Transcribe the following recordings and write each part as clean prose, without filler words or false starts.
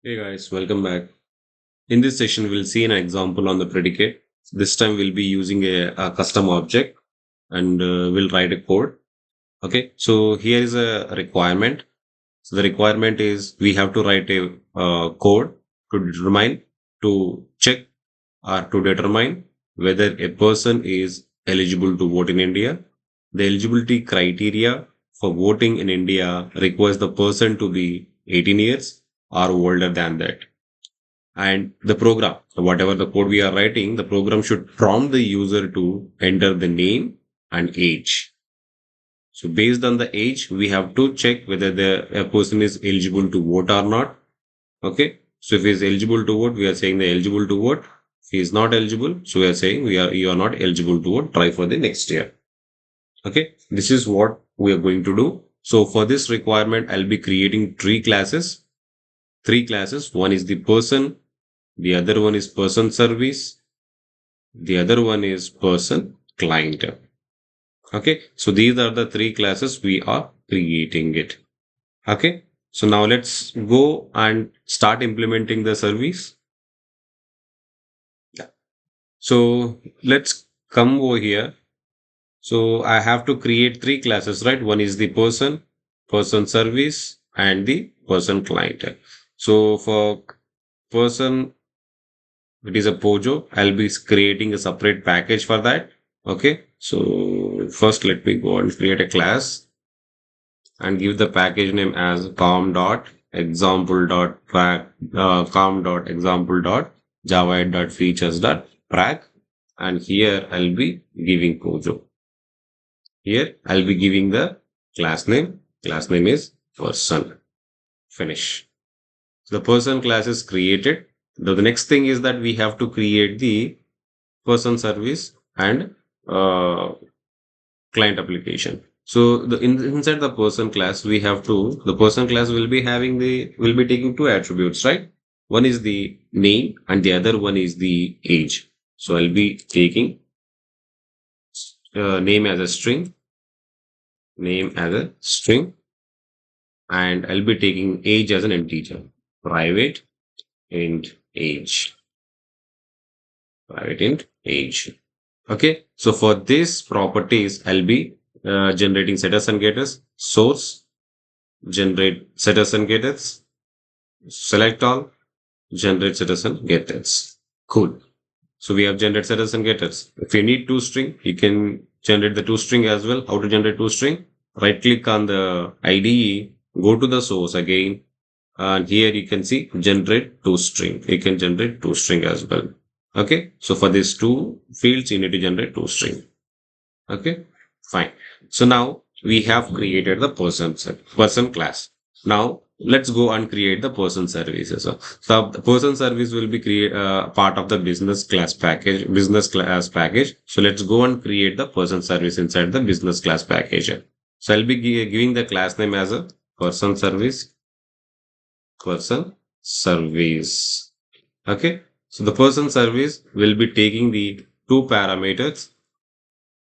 Hey guys, welcome back. In this session, we'll see an example on the predicate. This time, we'll be using a custom object and we'll write a code. Okay, so here is a requirement. So the requirement is we have to write a code to determine, to check, or to determine whether a person is eligible to vote in India. The eligibility criteria for voting in India requires the person to be 18 years or older than that. And the program, so whatever the code we are writing, the program should prompt the user to enter the name and age. So based on the age, we have to check whether a person is eligible to vote or not. Okay. So if he is eligible to vote, we are saying the eligible to vote. If he is not eligible, so we are saying you are not eligible to vote. Try for the next year. Okay. This is what we are going to do. So for this requirement, I'll be creating three classes. Three classes. One is the person, the other one is person service, the other one is person client. Okay, so these are the three classes we are creating it. Okay, so now let's go and start implementing the service. Yeah. So let's come over here. So I have to create three classes, right? One is the person, person service, and the person client. So for person, it is a POJO. I'll be creating a separate package for that. Okay. So first let me go and create a class and give the package name as com.example.java.features.prac. And here I'll be giving POJO. Here I'll be giving the class name. Class name is person. Finish. So the person class is created. The next thing is that we have to create the person service and client application. So inside the person class, we have to, the person class will be having will be taking two attributes, right? One is the name and the other one is the age. So I'll be taking name as a string, and I'll be taking age as an integer, private int age, private int age. Okay, so for these properties, I'll be generating setters and getters, source, generate setters and getters, select all, generate setters and getters. Cool. So we have generate setters and getters. If you need toString, you can generate the toString as well. How to generate toString? Right click on the IDE, go to the source again, and here you can see generate toString. You can generate toString as well. Okay, so for these two fields, you need to generate toString. Okay, fine. So now we have created the person class. Now let's go and create the person services. So the person service will be create part of the business class package. So let's go and create the person service inside the business class package. So I'll be giving the class name as a person service, person service. Okay. So the person service will be taking the two parameters.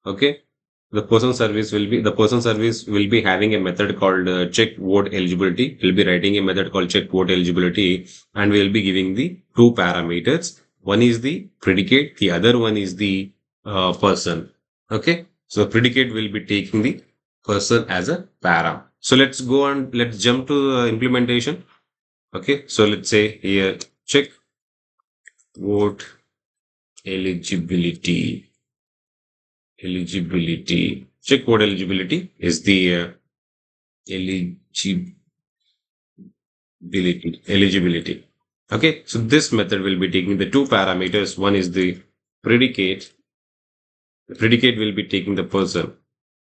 Okay. The person service will be having a method called check vote eligibility. We'll be writing a method called check vote eligibility, and we'll be giving the two parameters. One is the predicate, the other one is the person. Okay. So predicate will be taking the person as a para. So let's go and let's jump to the implementation. Okay. So let's say here check vote eligibility. Check vote eligibility is the eligibility. Okay, so this method will be taking the two parameters. One is the predicate. The predicate will be taking the person.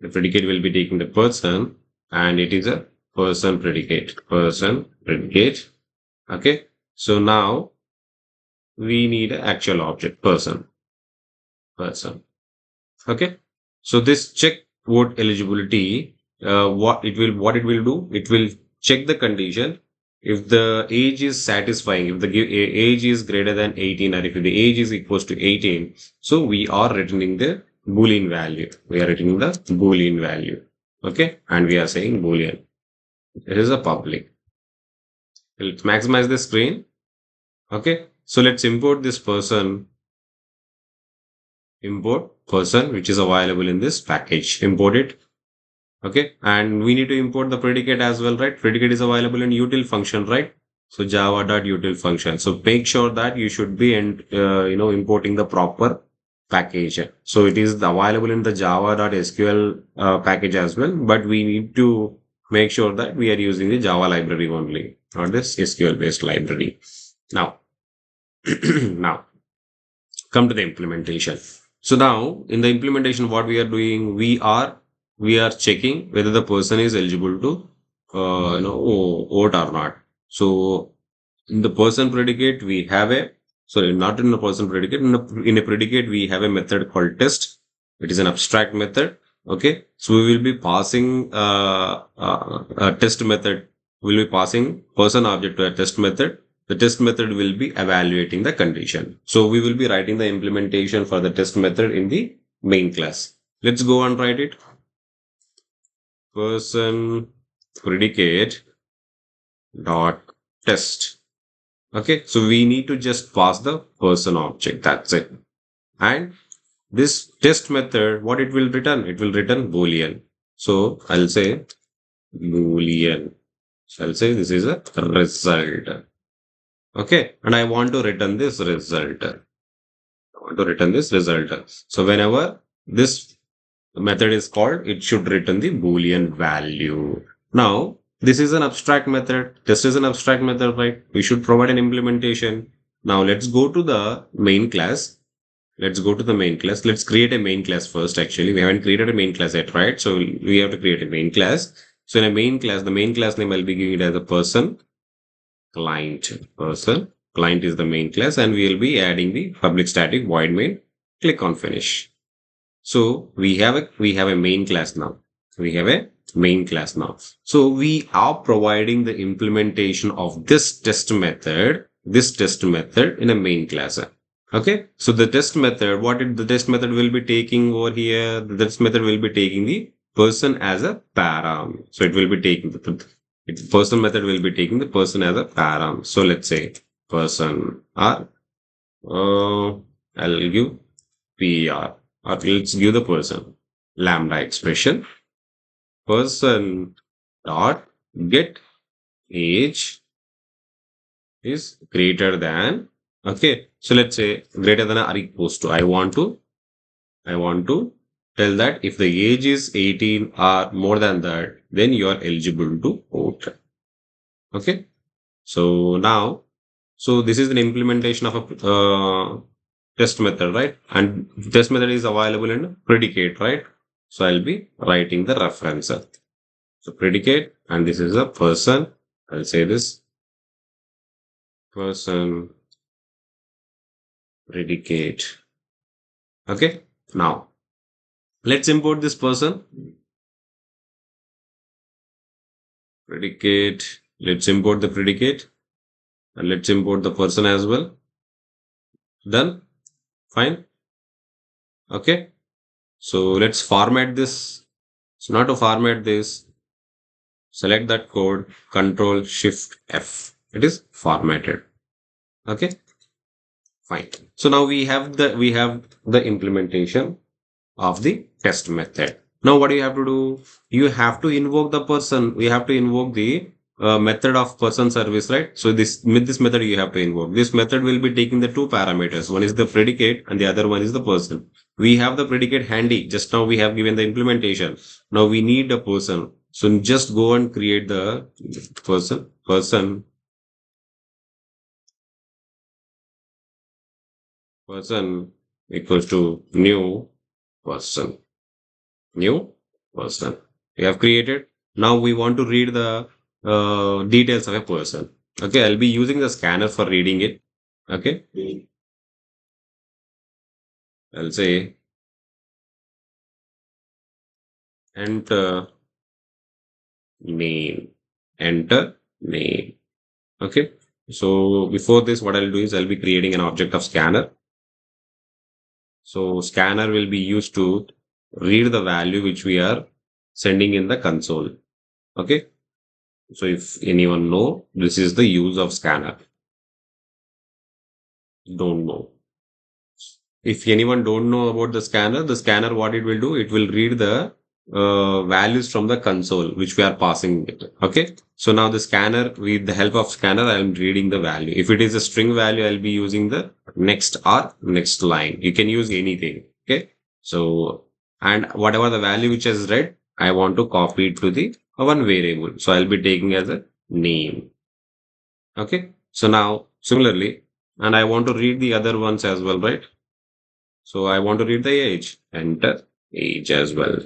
The predicate will be taking the person, and it is a person predicate. Person predicate. Okay, so now we need an actual object person. Okay, so this check vote eligibility, what it will do, it will check the condition. If the age is satisfying, if the age is greater than 18, or if the age is equals to 18, so we are returning the boolean value. We are returning the boolean value. Okay, and we are saying boolean. It is a public. Let's maximize the screen. Okay. So let's import this person, import person, which is available in this package. Import it. Okay. And we need to import the predicate as well, right? Predicate is available in util function, right? So java.util function. So make sure that you should be importing the proper package. So it is available in the java.sql package as well, but we need to make sure that we are using the Java library only, not this SQL based library. Now, now come to the implementation. So now in the implementation, what we are doing, we are checking whether the person is eligible to vote or not. So in the person predicate, we have a sorry, not in the person predicate. In a predicate, we have a method called test. It is an abstract method. Okay, so we will be passing a test method. We will be passing person object to a test method. The test method will be evaluating the condition. So we will be writing the implementation for the test method in the main class. Let's go and write it. Person predicate dot test. Okay, so we need to just pass the person object. That's it. And this test method, what it will return? It will return Boolean. So I'll say Boolean. So I'll say this is a result. Okay, and I want to return this result. I want to return this result. So whenever this method is called, it should return the Boolean value. Now, this is an abstract method. This is an abstract method, right? We should provide an implementation. Now, let's go to the main class. Let's go to the main class. Let's create a main class first. Actually, we haven't created a main class yet, right? So we have to create a main class. So in a main class, the main class name I'll be giving it as a person, client, person. Client is the main class, and we will be adding the public static void main. Click on finish. So we have a main class now. We have a main class now. So we are providing the implementation of this test method in a main class. Okay. So the test method, the test method will be taking over here? The test method will be taking the person as a param. So it will be taking the person method will be taking the person as a param. So let's say person or I'll give PR, or let's give the person lambda expression person dot get age is greater than, okay, so let's say greater than or equals to, I want to tell that if the age is 18 or more than that, then you are eligible to vote. Okay, so now, so this is an implementation of a test method, right? And test method is available in predicate, right? So I'll be writing the reference. So predicate, and this is a person. I'll say this person predicate. Okay. Now let's import this person predicate. Let's import the predicate, and let's import the person as well. Done. Fine. Okay. So let's format this. So now to format this, select that code, Control Shift F. It is formatted. Okay, fine. So now we have the implementation of the test method. Now what do you have to do? You have to invoke the person. We have to invoke the method of person service, right? So this method you have to invoke. This method will be taking the two parameters. One is the predicate and the other one is the person. We have the predicate handy. Just now we have given the implementation. Now we need a person. So just go and create the person equals to new person. New person. We have created. Now we want to read the details of a person. Okay, I'll be using the scanner for reading it. Okay, I'll say enter name. Enter name. Okay, so before this, what I'll do is I'll be creating an object of scanner. So scanner will be used to read the value which we are sending in the console. Okay. So if anyone know, this is the use of scanner. Don't know. If anyone don't know about the scanner, what it will do, it will read the values from the console, which we are passing it. Okay. So now the scanner, with the help of scanner, I am reading the value. If it is a string value, I'll be using the next or next line. You can use anything. Okay. So, and whatever the value which is read, I want to copy it to the one variable. So I'll be taking as a name. Okay. So now similarly, and I want to read the other ones as well, right? So I want to read the age. Enter age as well.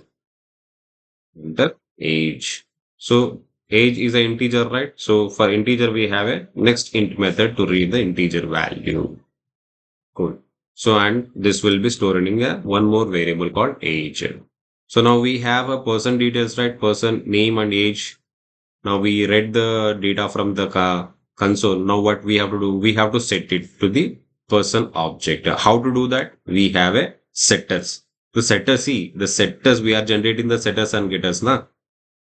Enter age. So age is an integer, right? So for integer, we have a next int method to read the integer value. Cool. So and this will be stored in a one more variable called age. So now we have a person details, right? Person name and age. Now we read the data from the console. Now what we have to do? We have to set it to the person object. How to do that? We have a setters. The setters, see the setters, we are generating the setters and getters, na?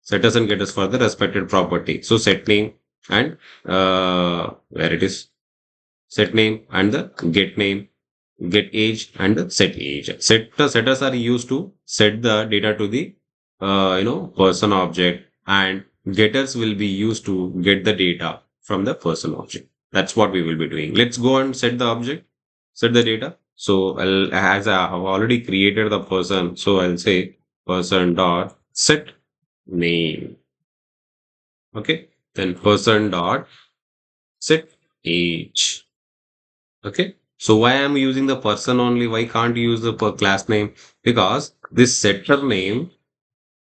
Setters and getters for the respected property. So set name and where it is set name and the get name, get age and the set age. Setters are used to set the data to the person object, and getters will be used to get the data from the person object. That's what we will be doing. Let's go and set the object, set the data. So as I have already created the person, so I'll say person dot set name. Okay. Then person dot set age. Okay. So why I'm using the person only? Why can't you use the class name? Because this setter name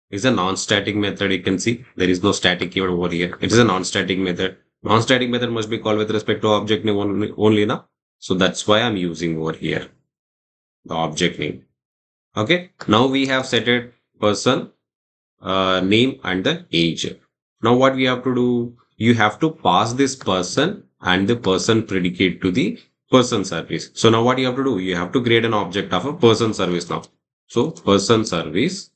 is a non-static method. You can see there is no static even over here. It is a non-static method. Non-static method must be called with respect to object name only now. So that's why I'm using over here the object name. Okay. Now we have set it person, name and the age. Now what we have to do? You have to pass this person and the person predicate to the person service. So now what you have to do? You have to create an object of a person service now. So person service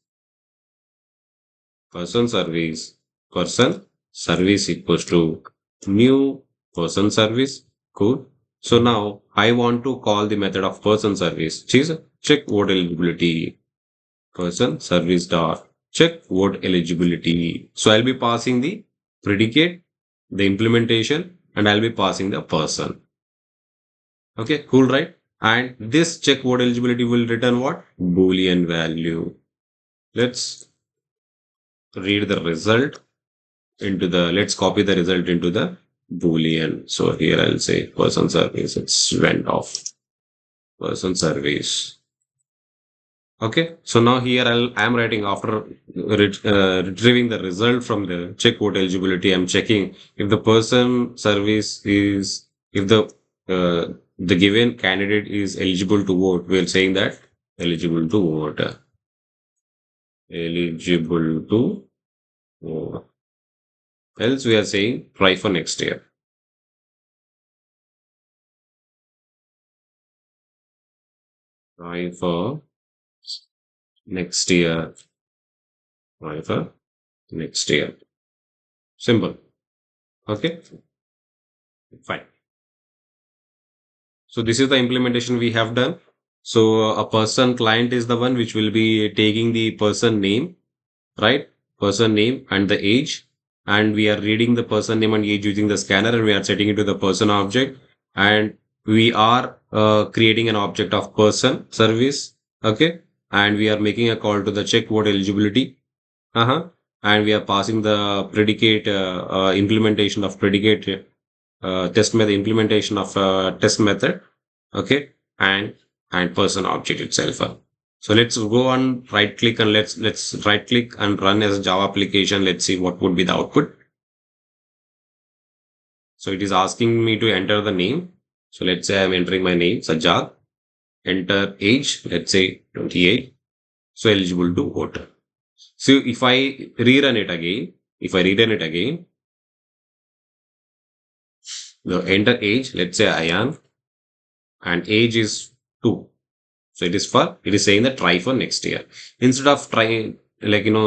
equals to new person service. Cool. So now I want to call the method of person service, which is check vote eligibility. Person service dot check vote eligibility. So I'll be passing the predicate, the implementation, and I'll be passing the person. Okay, cool, right? And this check vote eligibility will return what? Boolean value. Let's read the result into the, let's copy the result into the Boolean. So here I'll say person service, it's went off. Person service. Okay, so now here I'm writing after retrieving the result from the check vote eligibility. I'm checking if the person service is, if the given candidate is eligible to vote. We're saying that eligible to vote, eligible to vote. Else we are saying try for next year. Try for next year. Try for next year. Simple. Okay. Fine. So this is the implementation we have done. So a person client is the one which will be taking the person name, right? Person name and the age. And we are reading the person name and age using the scanner, and we are setting it to the person object. And we are creating an object of person service. Okay. And we are making a call to the check vote eligibility. And we are passing the predicate implementation of predicate test method, implementation of test method. Okay. And person object itself. So let's go on right click and let's right click and run as a Java application. Let's see what would be the output. So it is asking me to enter the name. So let's say I'm entering my name, Sajjad. Enter age, let's say 28. So eligible to vote. So if I rerun it again, the enter age, let's say Ayan, and age is 2. So it is saying that try for next year. Instead of trying,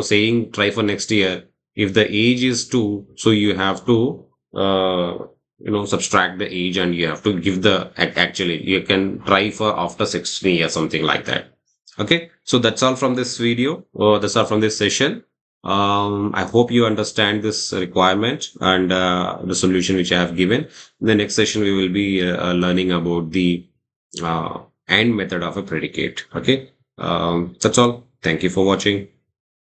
saying try for next year, If the age is 2, so you have to subtract the age, and you have to give the actually you can try for after 16 or something like that. Okay, so that's all from this video, or that's all from this session. I hope you understand this requirement and the solution which I have given. In the next session, we will be learning about the and method of a predicate. Okay, that's all. Thank you for watching.